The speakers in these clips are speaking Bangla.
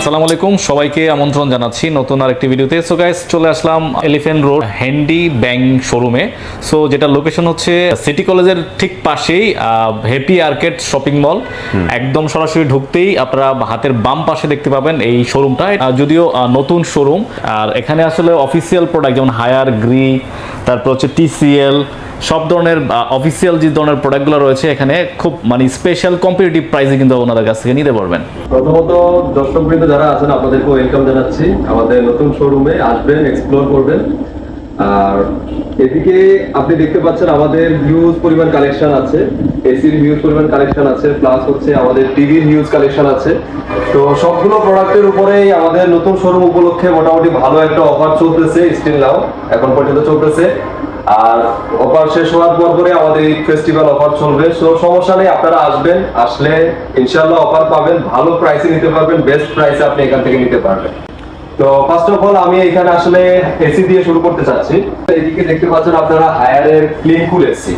আসসালামু আলাইকুম, সবাইকে আমন্ত্রণ জানাচ্ছি নতুন আরেকটি ভিডিওতে। সো গাইস, চলে আসলাম এলিফ্যান্ট রোড হ্যান্ডি ব্যাংক শোরুমে। সো যেটা লোকেশন হচ্ছে সিটি কলেজের ঠিক পাশেই হ্যাপি আর্কেড শপিং মল। একদম সরাসরি ঢুকতেই আপনারা হাতের বাম পাশে দেখতে পাবেন এই শোরুমটা। যদিও নতুন শোরুম, আর এখানে আসলে অফিসিয়াল প্রোডাক্ট যেমন হায়ার, গ্রি, তারপর হচ্ছে টিসিএল, সব ধরনের অফিসিয়াল যে ধরনের প্রোডাক্টগুলো রয়েছে এখানে খুব স্পেশাল কম্পিটিটিভ প্রাইসে কিন্তু ওনাদের কাছ থেকে নিতে পারবেন। প্রথমত দর্শকবৃন্দ যারা আছেন আপনাদেরকে ওয়েলকাম জানাচ্ছি আমাদের নতুন শোরুমে। আসবেন, এক্সপ্লোর করবেন। আর এদিকে আপনি দেখতে পাচ্ছেন আমাদের হিউজ পরিমাণ কালেকশন আছে, এসির হিউজ পরিমাণ কালেকশন আছে, প্লাস হচ্ছে আমাদের টিভির হিউজ কালেকশন আছে। তো সবগুলো প্রোডাক্টের উপরেই আমাদের নতুন শোরুম উপলক্ষে মোটামুটি ভালো একটা অফার চলতেছে, স্টিল নাও এখন পর্যন্ত চলতেছে। আর অফার শেষ হওয়ার পরে আমাদের এই ফেস্টিভ্যাল অফার চলবে। সো সমস্যা নেই, আপনারা আসবেন, আসলে ইনশাআল্লাহ অফার পাবেন, ভালো প্রাইসে নিতে পারবেন, বেস্ট প্রাইসে আপনি এখান থেকে নিতে পারবেন। তো ফার্স্ট অফ অল আমি এখানে আসলে এসি দিয়ে শুরু করতে চাচ্ছি। এদিকে দেখতে পাচ্ছেন আপনারা হায়ারের ক্লিন কুল এসি।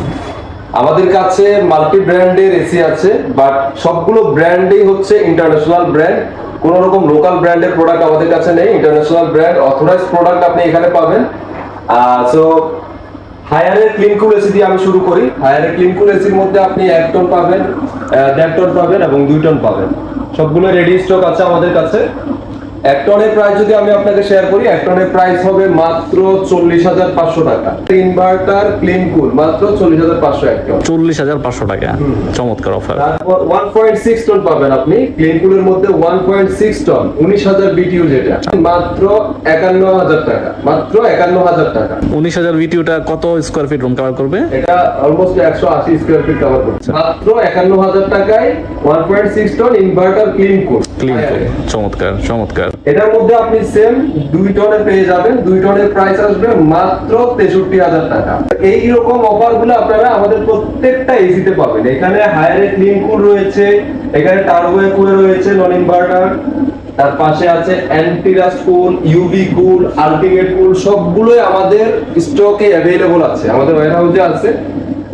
আমাদের কাছে মাল্টি ব্র্যান্ডের এসি আছে, বাট সবগুলো ব্র্যান্ডই হচ্ছে ইন্টারন্যাশনাল ব্র্যান্ড। কোন রকম লোকাল ব্র্যান্ডের প্রোডাক্ট আমাদের কাছে নেই, ইন্টারন্যাশনাল ব্র্যান্ড অথরাইজড প্রোডাক্ট আপনি এখানে পাবেন। সো হায়ারের ক্লিন কুল এসি দিয়ে আমি শুরু করি। হায়ারের ক্লিন কুল এসির মধ্যে আপনি 1 টন পাবেন, 1.5 টন পাবেন এবং 2 টন পাবেন। সবগুলো রেডি স্টক আছে আমাদের কাছে। 1 টনের প্রাইস যদি আমি আপনাকে শেয়ার করি, 1 টনের প্রাইস হবে মাত্র 40,500 টাকা। ইনভার্টার ক্লিন কুল মাত্র 40,500 1 টন। 40,500 টাকা, চমৎকার অফার। তারপর 1.6 টন পাবেন আপনি ক্লিন কুলের মধ্যে। 1.6 টন 19,000 বিটিইউ, যেটা মাত্র 51,000 টাকা। মাত্র 51,000 টাকা। 19,000 ভিডিওটা কত স্কয়ার ফিট রুম কভার করবে? এটা অলমোস্ট 180 স্কয়ার ফিট কভার করছে। মাত্র 51,000 টাকায় 1.6 টন ইনভার্টার ক্লিন কুল। চমৎকার চমৎকার। এটার মধ্যে আপনি সেম 2 টনে পেয়ে যাবেন। 2 টনের প্রাইস আসবে মাত্র 63,000 টাকা। এই রকম অফারগুলো আপনারা আমাদের প্রত্যেকটা এসিতে পাবেন। এখানে হায়ারে ক্লিন কুল রয়েছে, এখানে টার্বো কুল রয়েছে নন ইনভার্টার, তার পাশে আছে অ্যান্টি রাস্ট কুল, ইউভি কুল, আলটিমেট কুল, সবগুলোই আমাদের স্টকে অ্যাভেলেবল আছে, আমাদের ওয়্যারহাউসে আছে।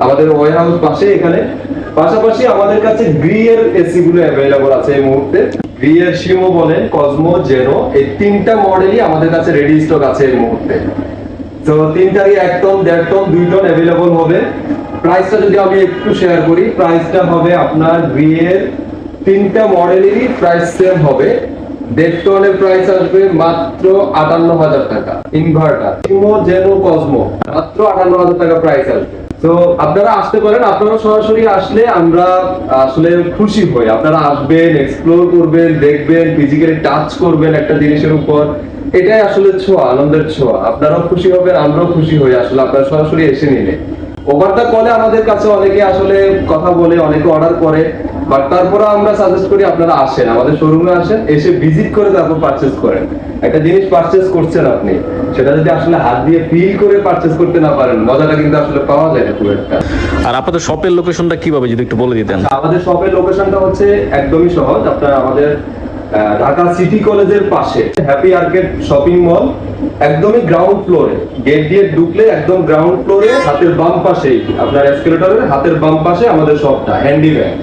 আমাদের ওয়্যারহাউস পাশে এখানে। পাশাপাশি আমাদের কাছে গ্রি এর এসি গুলো অ্যাভেলেবল আছে এই মুহূর্তে। গ্রি এর শিমো বলেন, কসমো, জেনো, এই তিনটা মডেলই আমাদের কাছে রেডি স্টক আছে এই মুহূর্তে। তো তিনটারই 1 টন, 1.5 টন, 2 টন অ্যাভেলেবল হবে। প্রাইসটা যদি আমি একটু শেয়ার করি, প্রাইসটা হবে আপনার গ্রি এর তিনটা মডেলেরই প্রাইস সেম হবে। 1.5 টনের প্রাইস আসবে মাত্র 58,000 টাকা। ইনভার্টার শিমো, জেনো, কসমো মাত্র 58,000 টাকা প্রাইস আসবে। তো আপনারা আসতে পারেন। আপনারা সরাসরি আসলে আমরা আসলে খুশি হই। আপনারা আসবেন, এক্সপ্লোর করবেন, দেখবেন, ফিজিক্যালি টাচ করবেন একটা জিনিসের উপর। এটাই আসলে ছোঁয়া, আনন্দের ছোঁয়া। আপনারাও খুশি হবেন, আমরাও খুশি হই আসলে আপনারা সরাসরি এসে নিলে। ওভার দা কলে আমাদের কাছে অনেকে আসলে কথা বলে, অনেকে অর্ডার করে, বাট তারপরে আমরা সাজেস্ট করি আপনারা আসেন, আমাদের শোরুমে আসেন, এসে ভিজিট করে তারপর পারচেজ করেন। একটা জিনিস পারচেজ করছেন আপনি, সেটা যদি আসলে হাত দিয়ে ফিল করে পারচেজ করতে না পারেন, মজাটা কিন্তু আসলে পাওয়া যায় না খুব একটা। আর আপনাদের শপের লোকেশনটা কিভাবে যদি একটু বলে দিতেন? আমাদের শপের লোকেশনটা হচ্ছে একদমই সহজ। আপনারা আমাদের ঢাকা সিটি কলেজের পাশে হ্যাপি আর্কেড শপিং মল, একদমই গ্রাউন্ড ফ্লোরে, গেট দিয়ে ঢুকলে একদম গ্রাউন্ড ফ্লোরে হাতের বাম পাশেই, আপনার এসকেলেটরের হাতের বাম পাশে আমাদের শপটা, হ্যান্ডি ব্যাংক।